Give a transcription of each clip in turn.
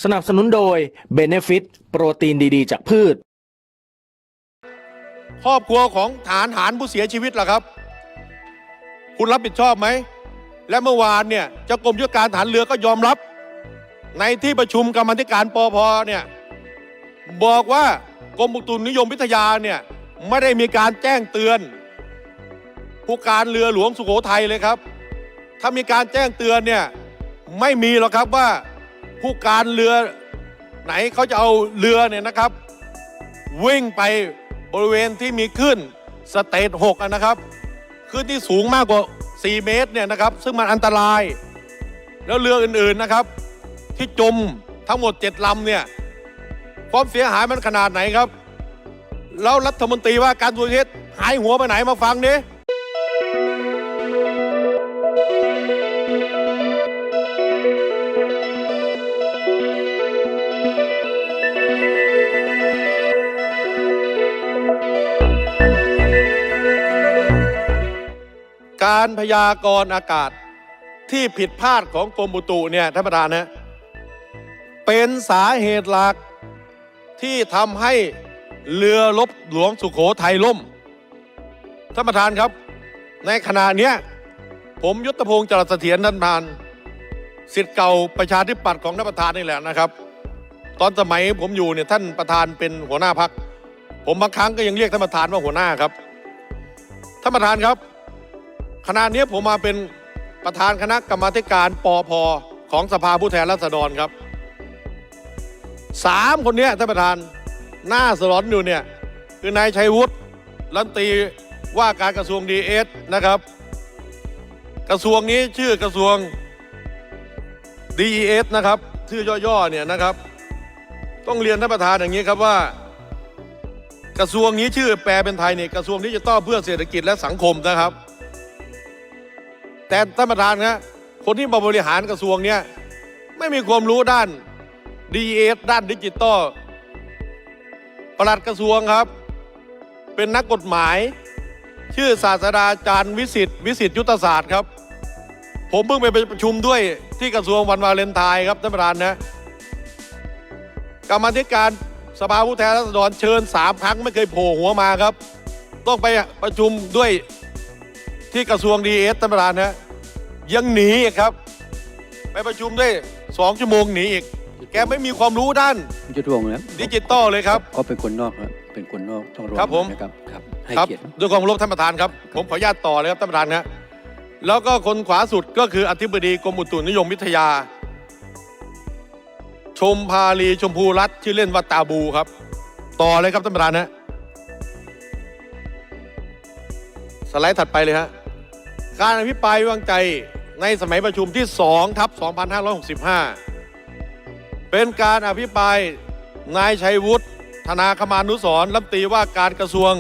สนับสนุนโดย Benefit โปรตีนดีๆจากพืชครอบครัวของทหารผู้เสียชีวิตล่ะครับ คุณรับผิดชอบไหมและเมื่อวานเนี่ยเจ้ากรมยุทธการทหารเรือก็ยอมรับในที่ประชุมกรรมาธิการปภเนี่ยบอกว่ากรมอุตุนิยมวิทยาเนี่ยไม่ได้มีการแจ้งเตือนผู้การเรือหลวงสุโขทัยเลยครับถ้ามีการแจ้งเตือนเนี่ยไม่มีหรอกครับว่าผู้การเรือไหนเขาจะเอาเรือเนี่ยนะครับวิ่งไปบริเวณที่มีคลื่นสเตจ6นะครับคลื่นที่สูงมากกว่า4 เมตรเนี่ยนะครับซึ่งมันอันตรายแล้วเรืออื่นๆนะครับที่จมทั้งหมด7 ลำเนี่ยความเสียหายมันขนาดไหนครับแล้วรัฐมนตรีว่าการกระทรวงยุติธรรมหายหัวไปไหนมาฟังดิการพยากรณ์อากาศที่ผิดพลาดของกรมอุตุเนี่ยท่านประธานนะเป็นสาเหตุหลักที่ทำให้เรือรบหลวงสุโขทัยล่มท่านประธานครับในขณะนี้ผมยุทธพงศ์จรัสเสถียรท่านประธานศิษย์เก่าประชาธิปัตย์ของท่านประธานนี่แหละนะครับตอนสมัยผมอยู่เนี่ยท่านประธานเป็นหัวหน้าพรรคผมบางครั้งก็ยังเรียกท่านประธานว่าหัวหน้าครับท่านประธานครับขณะนี้ผมมาเป็นประธานคณะกรรมาธิการปภของสภาผู้แทนราษฎรครับ3 คนนี้ท่านประธานหน้าสลอนอยู่เนี่ยคือนายชัยวุฒิรัฐมนตรีว่าการกระทรวงดีเอสนะครับกระทรวงนี้ชื่อกระทรวง DES นะครับชื่อย่อๆเนี่ยนะครับต้องเรียนท่านประธานอย่างนี้ครับว่ากระทรวงนี้ชื่อแปลเป็นไทยเนี่ยกระทรวงดิจิทัลเพื่อเศรษฐกิจและสังคมนะครับแต่ท่านประธานนะคนที่มาบริหารกระทรวงเนี้ยไม่มีความรู้ด้าน DES ด้านดิจิตอลปลัดกระทรวงครับเป็นนักกฎหมายชื่อศาสตราจารย์วิสิทธิ์ยุทธศาสตร์ครับผมเพิ่งไปประชุมด้วยที่กระทรวงวันวาเลนไทน์ครับท่านประธานนะกรรมาธิการสภาผู้แทนราษฎรเชิญ3 ครั้งไม่เคยโผล่หัวมาครับต้องไปประชุมด้วยที่กระทรวงดีเอสท่านประธานนะยังหนีอีกครับไปประชุมได้2 ชั่วโมงหนีอีกแกไม่มีความรู้ด้านยุทธวงศ์นะดิจิตอลเลยครับเขาเป็นคนนอกครับเป็นคนนอกต้องระวังนะครับครับให้เกียรติด้วยความเคารพท่านประธานครับผมขออนุญาตต่อเลยครับท่านประธานนะแล้วก็คนขวาสุดก็คืออธิบดีกรมอุตุนิยมวิทยาชมพาลีชมพูรัตน์ชื่อเล่นว่าตาบูครับต่อเลยครับท่านประธานนะสไลด์ถัดไปเลยฮะการอภิปรายไว้วางใจในสมัยประชุมที่2/2565เป็นการอภิปรายนายชัยวุฒิธนาคมานุสรณ์รัฐมนตรีว่าการกระทรวง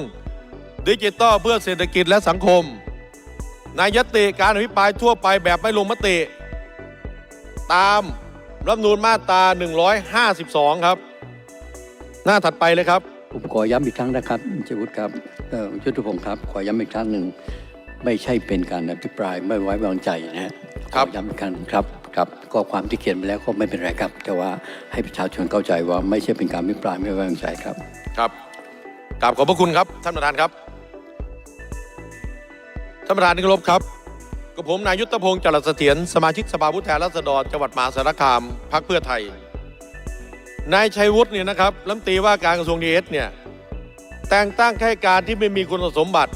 ดิจิทัลเพื่อเศรษฐกิจและสังคมในยติการอภิปรายทั่วไปแบบไม่ลงมติตามรัฐธรรมนูญมาตรา152ครับหน้าถัดไปเลยครับผมขอย้ำอีกครั้งนะครับชัยวุฒิครับยุทธพงศ์ครับขอย้ำอีกครั้งหนึ่งไม่ใช่เป็นการอภิปรายไม่ไว้วางใจนะฮะขอย้ำอีกครั้งครับครับข้อความที่เขียนไปแล้วก็ไม่เป็นไรครับแต่ว่าให้ประชาชนเข้าใจว่าไม่ใช่เป็นการอภิปรายไม่ไว้วางใจครับครับกราบขอบพระคุณครับท่านประธานครับท่านประธานที่เคารพครับกับผมนายยุทธพงศ์จรัสเสถียรสมาชิกสภาผู้แทนราษฎรจังหวัดมหาสารคามพรรคเพื่อไทยนายชัยวุฒิเนี่ยนะครับรัฐมนตรีว่าการกระทรวงดีเอสเนี่ยแต่งตั้งข้าราชการที่ไม่มีคุณสมบัติ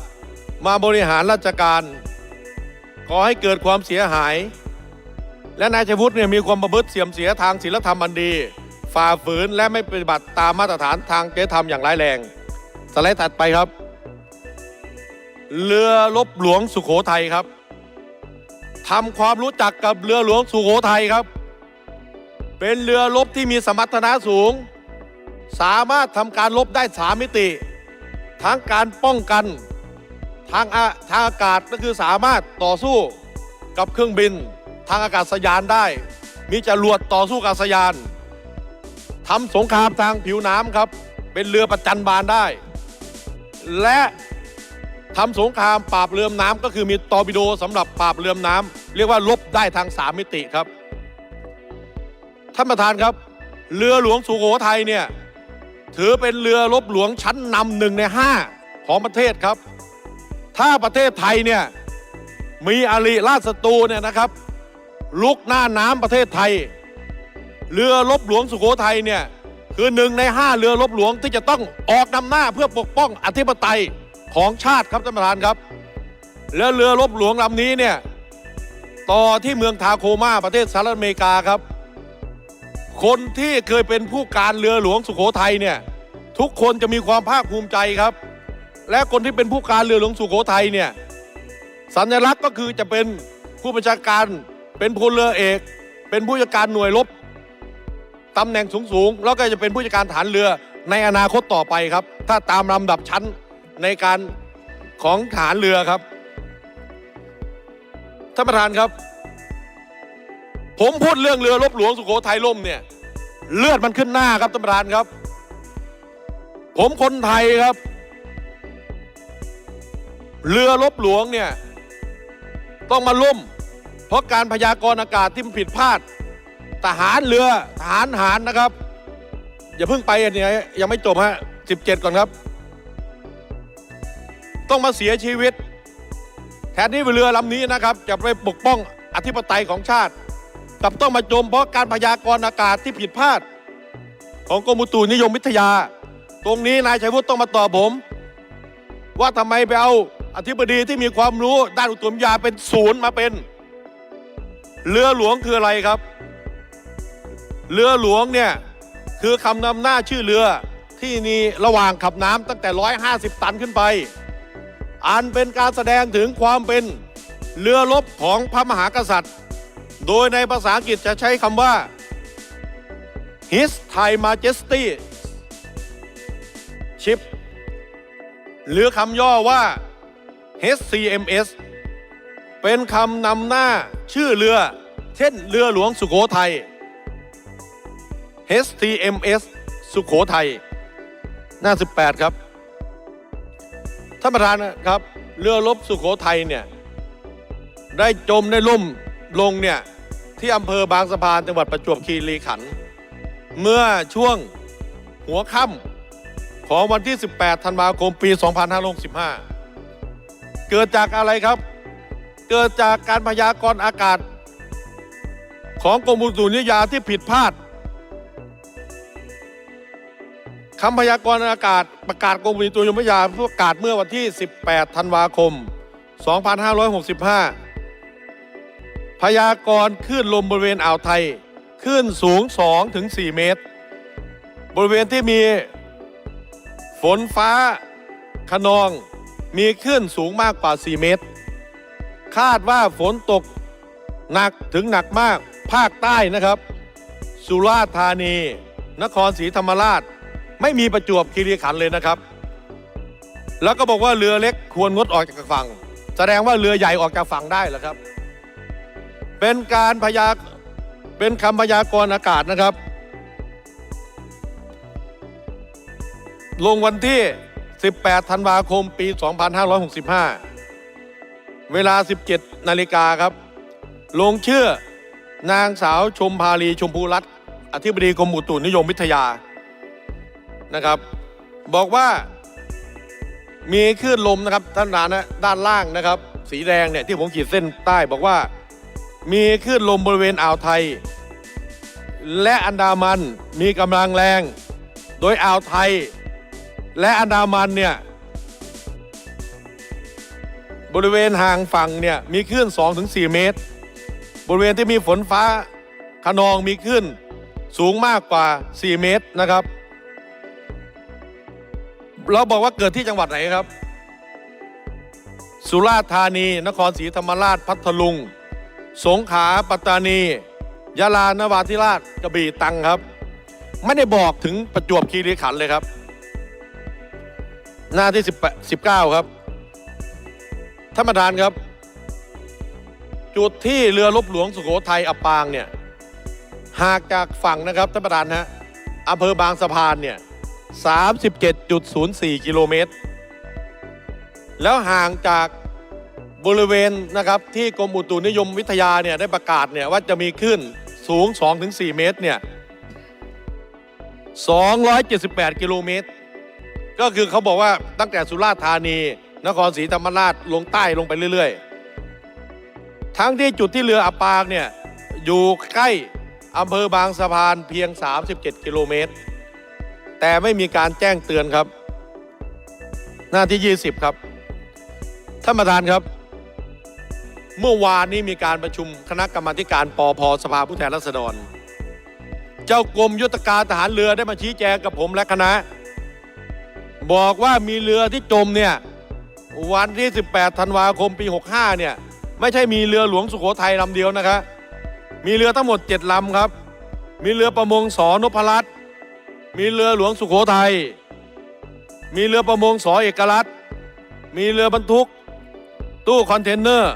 มาบริหารราชการก่อให้เกิดความเสียหายและนายชัยวุฒิเนี่ยมีความประพฤติเสื่อมเสียทางศีลธรรมอันดีฝ่าฝืนและไม่ปฏิบัติตามมาตรฐานทางจริยธรรมอย่างร้ายแรงสไลด์ถัดไปครับเรือรบหลวงสุโขทัยครับทำความรู้จักกับเรือหลวงสุโขทัยครับเป็นเรือรบที่มีสมรรถนะสูงสามารถทำการรบได้3 มิติทั้งการป้องกันทางอากาศก็คือสามารถต่อสู้กับเครื่องบินทางอากาศยานได้มีจรวดต่อสู้อากาศยานทำสงครามทางผิวน้ำครับเป็นเรือประจันบานได้และทำสงครามปราบเรือน้ำก็คือมีตอร์ปิโดสำหรับปราบเรือน้ำเรียกว่าลบได้ทาง3 มิติครับท่านประธานครับ เรือหลวงสุโขทัยเนี่ยถือเป็นเรือรบหลวงชั้นนำ1 ใน 5ของประเทศครับถ้าประเทศไทยเนี่ยมีอริราชศัตรูเนี่ยนะครับลุกหน้าน้ำประเทศไทยเรือรบหลวงสุโขทัยเนี่ยคือ1 ใน 5เรือรบหลวงที่จะต้องออกนำหน้าเพื่อปกป้องอธิปไตยของชาติครับท่านประธานครับแล้วเรือรบหลวงลำนี้เนี่ยต่อที่เมืองทาโคมาประเทศสหรัฐอเมริกาครับคนที่เคยเป็นผู้การเรือหลวงสุโขทัยเนี่ยทุกคนจะมีความภาคภูมิใจครับและคนที่เป็นผู้การเรือหลวงสุโขทัยเนี่ยสัญลักษณ์ก็คือจะเป็นผู้บัญชาการเป็นพลเรือเอกเป็นผู้จัดการหน่วยรบตำแหน่งสูงๆแล้วก็จะเป็นผู้จัดการฐานเรือในอนาคตต่อไปครับถ้าตามลำดับชั้นในการของฐานเรือครับท่านประธานครับผมพูดเรื่องเรือรบหลวงสุโขทัยล่มเนี่ยเลือดมันขึ้นหน้าครับท่านประธานครับผมคนไทยครับเรือรบหลวงเนี่ยต้องมาล่มเพราะการพยากรณ์อากาศที่มันผิดพลาดทหารเรือทหารนะครับอย่าเพิ่งไปเนี่ยยังไม่จบฮะ17ก่อนครับต้องมาเสียชีวิตแทนที่เรือลำนี้นะครับจะไปปกป้องอธิปไตยของชาติกลับต้องมาจมเพราะการพยากรณ์อากาศที่ผิดพลาดของกรมอุตุนิยมวิทยาตรงนี้นายชัยวุฒิต้องมาตอบผมว่าทำไมไปเอาอธิบดีที่มีความรู้ด้านอุตุนิยมเป็น0มาเป็นเรือหลวงคืออะไรครับเรือหลวงเนี่ยคือคำนำหน้าชื่อเรือที่มีระหว่างขับน้ำตั้งแต่150 ตันขึ้นไปอันเป็นการแสดงถึงความเป็นเรือรบของพระมหากษัตริย์โดยในภาษาอังกฤษจะใช้คำว่า His Thai Majesty Ship หรือคำย่อว่า HCMS เป็นคำนำหน้าชื่อเรือเช่นเรือหลวงสุโขทัย HCMS สุโขทัยหน้า18ครับท่านประธานครับเรือรบสุโขทัยเนี่ยได้จมได้ล่มลงเนี่ยที่อำเภอบางสะพานจังหวัดประจวบคีรีขันธ์เมื่อช่วงหัวค่ำของวันที่18 ธันวาคมปี 2565เกิดจากอะไรครับเกิดจากการพยากรณ์อากาศของกรมอุตุนิยมวิทยาที่ผิดพลาดคำพยากรณ์อากาศประกาศกรมอุตุนิยมวิทยาประกาศเมื่อวันที่ 18 ธันวาคม 2565 พยากรณ์คลื่นลมบริเวณอ่าวไทยคลื่นสูง 2-4 เมตรบริเวณที่มีฝนฟ้าคะนองมีคลื่นสูงมากกว่า 4 เมตรคาดว่าฝนตกหนักถึงหนักมากภาคใต้นะครับสุราษฎร์ธานีนครศรีธรรมราชไม่มีประจวบคีรีขันธ์เลยนะครับแล้วก็บอกว่าเรือเล็กควรงดออกจากฝั่งแสดงว่าเรือใหญ่ออกจากฝั่งได้เหรอครับเป็นคำพยากรณ์อากาศนะครับลงวันที่ 18 ธันวาคม ปี 2565 เวลา 17 นาฬิกาครับลงชื่อนางสาวชมภาลีชมพูรัตน์อธิบดีกรมอุตุนิยมวิทยานะครับบอกว่ามีคลื่นลมนะครับท่านนะด้านล่างนะครับสีแดงเนี่ยที่ผมขีดเส้นใต้บอกว่ามีคลื่นลมบริเวณอ่าวไทยและอันดามันมีกำลังแรงโดยอ่าวไทยและอันดามันเนี่ยบริเวณห่างฝั่งเนี่ยมีคลื่น 2-4 เมตรบริเวณที่มีฝนฟ้าคะนองมีคลื่นสูงมากกว่า 4 เมตรนะครับเราบอกว่าเกิดที่จังหวัดไหนครับสุราษฎร์ธานีนครศรีธรรมราชพัทลุงสงขลาปัตตานียะลานราธิวาสกระบี่ตรังครับไม่ได้บอกถึงประจวบคีรีขันธ์เลยครับหน้าที่19ครับท่านประธานครับจุดที่เรือรบหลวงสุโขทัยอับปางเนี่ยห่างจากฝั่งนะครับท่านประธานฮะอำเภอบางสะพานเนี่ย 37.04 กิโลเมตรแล้วห่างจากบริเวณนะครับที่กรมอุตุนิยมวิทยาเนี่ยได้ประกาศเนี่ยว่าจะมีคลื่นสูง 2-4 เมตรเนี่ย 278 กิโลเมตรก็คือเขาบอกว่าตั้งแต่สุราษฎร์ธานีนครศรีธรรมราชลงใต้ลงไปเรื่อยๆทั้งที่จุดที่เรืออับปางเนี่ยอยู่ใกล้อำเภอบางสะพานเพียง37 กิโลเมตรแต่ไม่มีการแจ้งเตือนครับหน้าที่ 20 ครับท่านประธานครับเมื่อวานนี้มีการประชุมคณะกรรมาธิการปภสภาผู้แทนราษฎรเจ้ากรมยุทธการทหารเรือได้มาชี้แจงกับผมและคณะบอกว่ามีเรือที่จมเนี่ยวันที่ 18 ธันวาคม ปี 65 เนี่ยไม่ใช่มีเรือหลวงสุโขทัยลำเดียวนะครับมีเรือทั้งหมด 7 ลำครับมีเรือประมงส.นพรัตน์มีเรือหลวงสุโขทัยมีเรือประมงส.เอกรัตน์มีเรือบรรทุกตู้คอนเทนเนอร์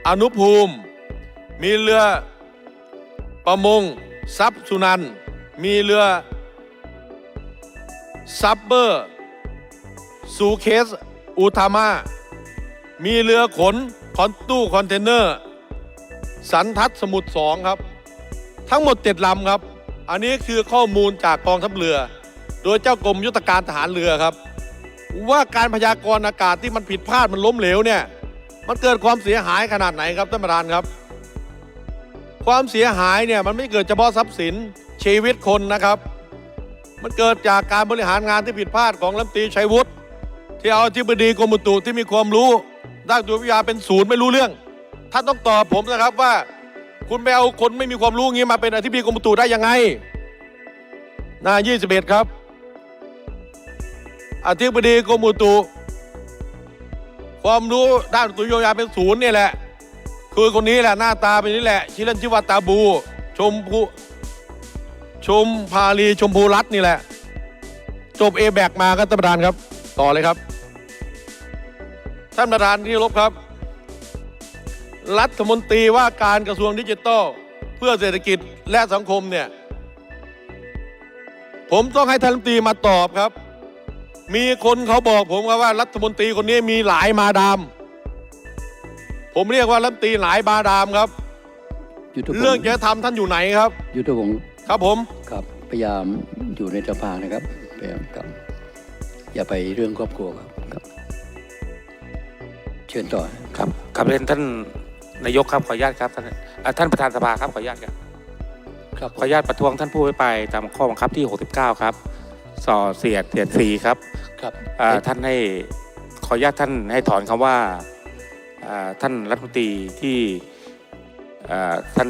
อนุภูมิมีเรือประมงทรัพย์สุนันท์มีเรือซับเบอร์ซูเคสอุทามามีเรือขนตู้คอนเทนเนอร์สันทัดสมุทร2ครับทั้งหมด7 ลำครับอันนี้คือข้อมูลจากกองทัพเรือโดยเจ้ากรมยุทธการทหารเรือครับว่าการพยากรณ์อากาศที่มันผิดพลาดมันล้มเหลวเนี่ยมันเกิดความเสียหายขนาดไหนครับท่านประธานครับความเสียหายเนี่ยมันไม่เกิดเฉพาะทรัพย์สินชีวิตคนนะครับมันเกิดจากการบริหารงานที่ผิดพลาดของรัฐมนตรีชัยวุฒิที่เอาอธิบดีกรมอุตุที่มีความรู้ด้านจิตวิทยาเป็นศูนย์ไม่รู้เรื่องท่านต้องตอบผมนะครับว่าคุณไปเอาคนไม่มีความรู้งี้มาเป็นอธิบดีกรมอุตุได้ยังไงหน้า 21 ครับอธิบดีกรมอุตุความรู้ด้านจิตวิทยาเป็นศูนย์นี่แหละคือคนนี้แหละหน้าตาเป็นนี้แหละชื่อเล่นชื่อว่าตาบูชมพาลีชมพูรัตน์นี่แหละจบ A-BAC มาครับท่านประธานครับต่อเลยครับท่านประธานที่เคารพครับรัฐมนตรีว่าการกระทรวงดิจิทัลเพื่อเศรษฐกิจและสังคมเนี่ยผมต้องให้ท่านรัฐมนตรีมาตอบครับมีคนเขาบอกผมว่ารัฐมนตรีคนนี้มีหลายมาดามผมเรียกว่ารัฐมนตรีหลายมาดามครับเรื่องจะทำท่านอยู่ไหนครับยุทธพงศ์ครับผมครับพยายามอยู่ในสภานะครับพยายามครับอย่าไปเรื่องครอบครัวครับเชิญต่อครับกลับเรียนท่านนายกครับขออนุญาตครับท่านประธานสภาครับขออนุญาตครับขออนุญาตประท้วงท่านผู้อภิปรายตามข้อบังคับที่ 69 ครับส่อเสียดสีครับท่านให้ขออนุญาตท่านให้ถอนคำว่าท่านรัฐมนตรีที่ท่าน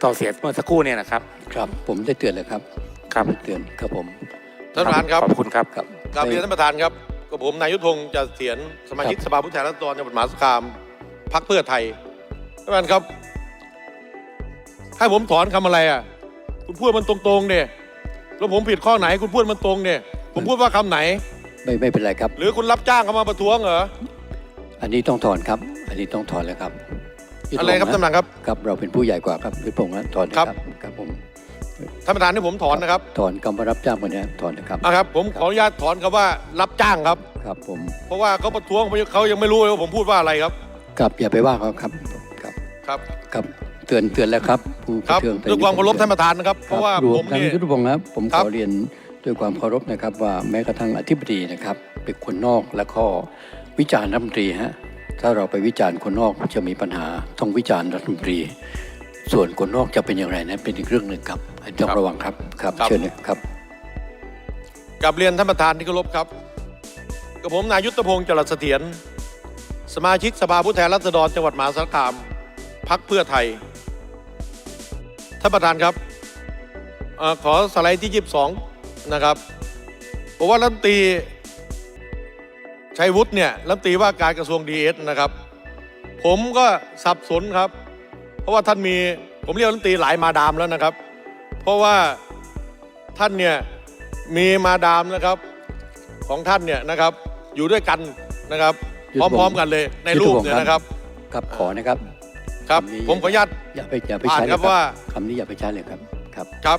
ต่อเสียดเมื่อสักครู่เนี่ยนะครับครับผมได้เตือนเลยครับครับเตือนครับผมท่านประธานครับขอบคุณครับกราบเรียนท่านประธานครับกับผมนายยุทธพงศ์จะเสียนสมาชิกสภาผู้แทนราษฎรจังหวัดมหาสารคามพรรคเพื่อไทยท่านประธานครับให้ผมถอนคำอะไรอ่ะคุณพูดมันตรงๆเนี่ยแล้วผมผิดข้อไหนคุณพูดมันตรงเนี่ยผมพูดว่าคำไหนไม่เป็นไรครับหรือคุณรับจ้างเขามาประท้วงเหรออันนี้ต้องถอนครับอันนี้ต้องถอนแล้วครับอะไรครับท่านประธานครับครับเราเป็นผู้ใหญ่กว่าครับยุทธพงศ์นะถอนนะครับครับผมท่านประธานให้ผมถอนนะครับถอนคำว่ารับจ้างมาเนี่ยถอนนะครับครับผมขออนุญาตถอนคำว่ารับจ้างครับครับผมเพราะว่าเขาประท้วงเขายังไม่รู้เลยว่าผมพูดว่าอะไรครับครับอย่าไปว่าเขาครับครับเตือนแล้วครับผู้ประท้วงด้วยความเคารพท่านประธานนะครับเพราะว่าผมนี่ยุทธพงศ์ครับผมขอเรียนด้วยความเคารพนะครับว่าแม้กระทั่งอธิบดีนะครับเป็นคนนอกและข้อวิจารณ์รัฐมนตรีฮะถ้าเราไปวิจารณ์คนนอกจะมีปัญหาต้องวิจารณ์รัฐมนตรีส่วนคนนอกจะเป็นอย่างไรนั้นเป็นอีกเรื่องหนึ่งครับต้องระวังครับเชิญเลยครับกราบเรียนท่านประธานที่เคารพครับกับผมนายยุทธพงศ์จรัสเสถียรสมาชิกสภาผู้แทนราษฎรจังหวัดมหาสารคามพรรคเพื่อไทยท่านประธานครับขอสไลด์ที่ 22นะครับบอกว่ารัฐมนตรีชัยวุฒิเนี่ยรัฐมนตรีว่าการกระทรวงดีเอสนะครับผมก็สับสนครับเพราะว่าท่านมีผมเรียกรัฐมนตรีหลายมาดามแล้วนะครับเพราะว่าท่านเนี่ยมีมาดามนะครับของท่านเนี่ยนะครับอยู่ด้วยกันนะครับพร้อมๆกันเลยในรูปเนี่ยนะครับครับขอนะครับครับผมขออนุญาตอย่าไปใช้ครับว่าคำนี้อย่าไปใช้เลยครับครับ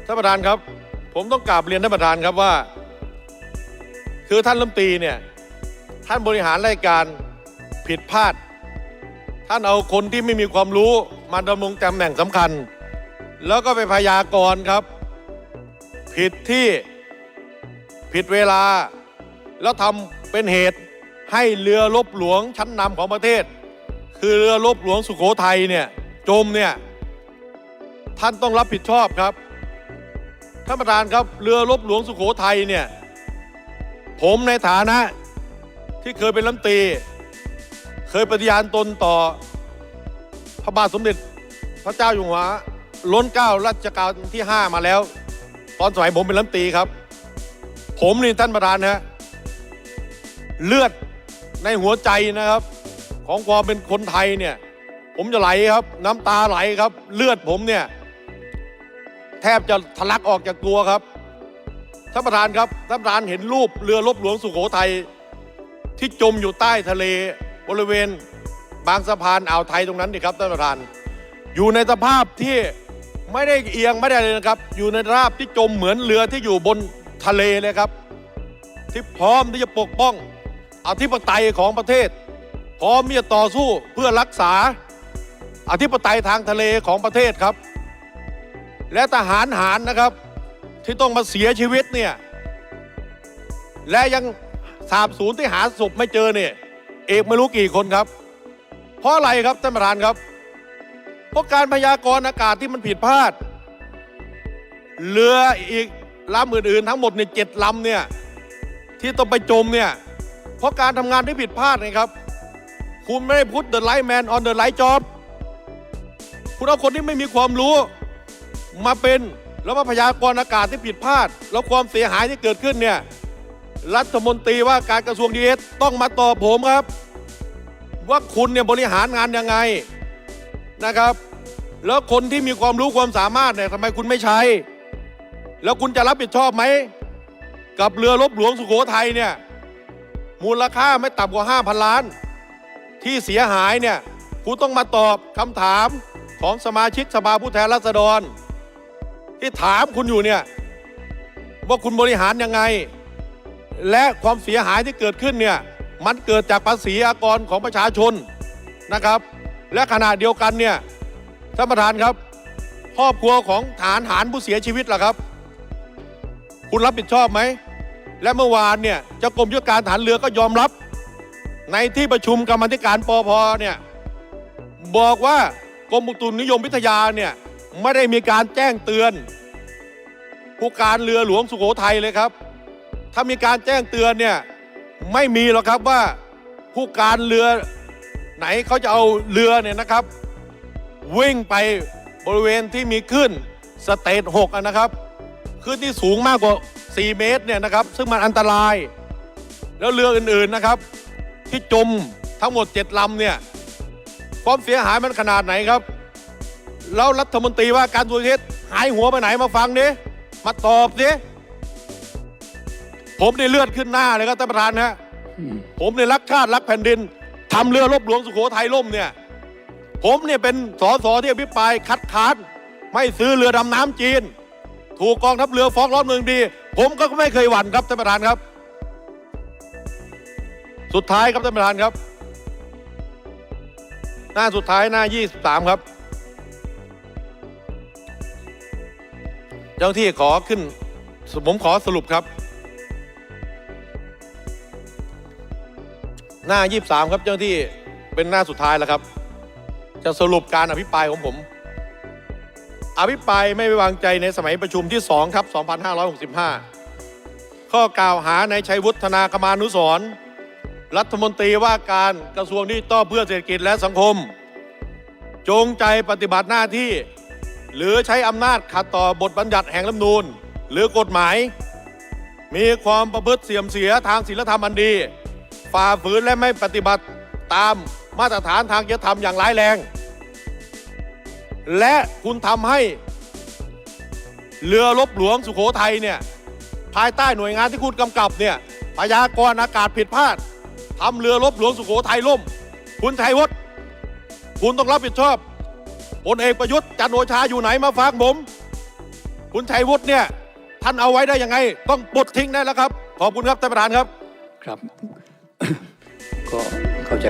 ท่านประธานครับผมต้องกราบเรียนท่านประธานครับว่าคือท่านรัฐมนตรีเนี่ยท่านบริหารรายการผิดพลาดท่านเอาคนที่ไม่มีความรู้มาดำรงตำแหน่งสำคัญแล้วก็ไปพยากรณ์ครับ ผิดที่ผิดเวลา แล้วทำเป็นเหตุให้เรือรบหลวงชั้นนำของประเทศ คือเรือรบหลวงสุโขทัยเนี่ยจมเนี่ยท่านต้องรับผิดชอบครับท่านประธานครับเรือรบหลวงสุโขทัยเนี่ยผมในฐานะที่เคยเป็นรัฐมนตรีเคยปฏิญาณตนต่อพระบาทสมเด็จพระเจ้าอยู่หัวล้นเกล้ารัชกาลที่ 5มาแล้วตอนสมัยผมเป็นรัฐมนตรีครับผมนี่ท่านประธานนะเลือดในหัวใจนะครับของความเป็นคนไทยเนี่ยผมจะไหลครับน้ำตาไหลครับเลือดผมเนี่ยแทบจะทะลักออกจากตัวครับท่านประธานครับท่านประธานเห็นรูปเรือรบหลวงสุโขทัยที่จมอยู่ใต้ทะเลบริเวณบางสะพานอ่าวไทยตรงนั้นนี่ครับท่านประธานอยู่ในสภาพที่ไม่ได้เอียงไม่ได้เลยนะครับอยู่ในสภาพที่จมเหมือนเรือที่อยู่บนทะเลเลยครับที่พร้อมที่จะปกป้องอธิปไตยของประเทศพร้อมที่จะต่อสู้เพื่อรักษาอธิปไตยทางทะเลของประเทศครับและทหารนะครับที่ต้องมาเสียชีวิตเนี่ยและยังสาบสูญที่หาศพไม่เจอเนี่ยเอกไม่รู้กี่คนครับเพราะอะไรครับท่านประธานครับเพราะการพยากรณ์อากาศที่มันผิดพลาดเรืออีกลำอื่นๆทั้งหมดใน7ลำเนี่ยที่ต้องไปจมเนี่ยเพราะการทำงานที่ผิดพลาดไงครับคุณไม่ได้พุท the right man on the right job คุณเอาคนที่ไม่มีความรู้มาเป็นแล้วมาพยากรณ์อากาศที่ผิดพลาดแล้วความเสียหายที่เกิดขึ้นเนี่ยรัฐมนตรีว่าการกระทรวงดีเอสต้องมาตอบผมครับว่าคุณเนี่ยบริหารงานยังไงนะครับแล้วคนที่มีความรู้ความสามารถเนี่ยทำไมคุณไม่ใช้แล้วคุณจะรับผิดชอบไหมกับเรือรบหลวงสุโขทัยเนี่ยมูลค่าไม่ต่ำกว่า 5,000 ล้านที่เสียหายเนี่ยคุณต้องมาตอบคำถามของสมาชิกสภาผู้แทนราษฎรที่ถามคุณอยู่เนี่ยว่าคุณบริหารยังไงและความเสียหายที่เกิดขึ้นเนี่ยมันเกิดจากภาษีอากรของประชาชนนะครับและขณะเดียวกันเนี่ยท่านประธานครับครอบครัวของทหารผู้เสียชีวิตล่ะครับคุณรับผิดชอบไหมและเมื่อวานเนี่ยเจ้ากรมยุทธการทหารเรือก็ยอมรับในที่ประชุมกรรมาธิการปภเนี่ยบอกว่ากรมอุตุนิยมวิทยาเนี่ยไม่ได้มีการแจ้งเตือนผู้การเรือหลวงสุโขทัยเลยครับถ้ามีการแจ้งเตือนเนี่ยไม่มีหรอกครับว่าผู้การเรือไหนเขาจะเอาเรือเนี่ยนะครับวิ่งไปบริเวณที่มีคลื่นสเตจ6นะครับคลื่นที่สูงมากกว่า4 เมตรเนี่ยนะครับซึ่งมันอันตรายแล้วเรืออื่นๆนะครับที่จมทั้งหมด7ลำเนี่ยความเสียหายมันขนาดไหนครับแล้วรัฐมนตรีว่าการกระทรวงดีเอสหายหัวไปไหนมาฟังดิมาตอบดิผมได้เลือดขึ้นหน้าเลยครับท่านประธานฮะผมเนี่ยรักชาติรักแผ่นดินทำเรือรบหลวงสุโขทัยล่มเนี่ยผมเนี่ยเป็นสสที่อภิปรายคัดค้านไม่ซื้อเรือดำน้ำจีนถูกกองทัพเรือฟ้องร้องเมืองดีผมก็ไม่เคยหวั่นครับท่านประธานครับสุดท้ายครับท่านประธานครับหน้าสุดท้ายหน้า23ครับเจ้าที่ขอขึ้นผมขอสรุปครับหน้า23ครับเจ้าที่เป็นหน้าสุดท้ายแล้วครับจะสรุปการอภิปรายของผมอภิปรายไม่ไว้วางใจในสมัยประชุมที่2ครับ2565ข้อกล่าวหาในชัยวุฒนากมานุสรณ์รัฐมนตรีว่าการกระทรวงดิจิทัลเพื่อเศรษฐกิจและสังคมจงใจปฏิบัติหน้าที่หรือใช้อำนาจขัดต่อบทบัญญัติแห่งรัฐธรรมนูญหรือกฎหมายมีความประพฤติเสื่อมเสียทางศีลธรรมอันดีฝ่าฝืนและไม่ปฏิบัติตามมาตรฐานทางจริยธรรมอย่างร้ายแรงและคุณทำให้เรือรบหลวงสุโขทัยเนี่ยภายใต้หน่วยงานที่คุณกำกับเนี่ยพยากรณ์อากาศผิดพลาดทำเรือรบหลวงสุโขทัยล่มคุณชัยวุฒิคุณต้องรับผิดชอบพลเอกประยุทธ์จันทร์โอชาอยู่ไหนมาฟังผมคุณชัยวุฒิเนี่ยท่านเอาไว้ได้ยังไงต้องปลดทิ้งได้แล้วครับขอบคุณครับท่านประธานครับครับ ก็เข้าใจ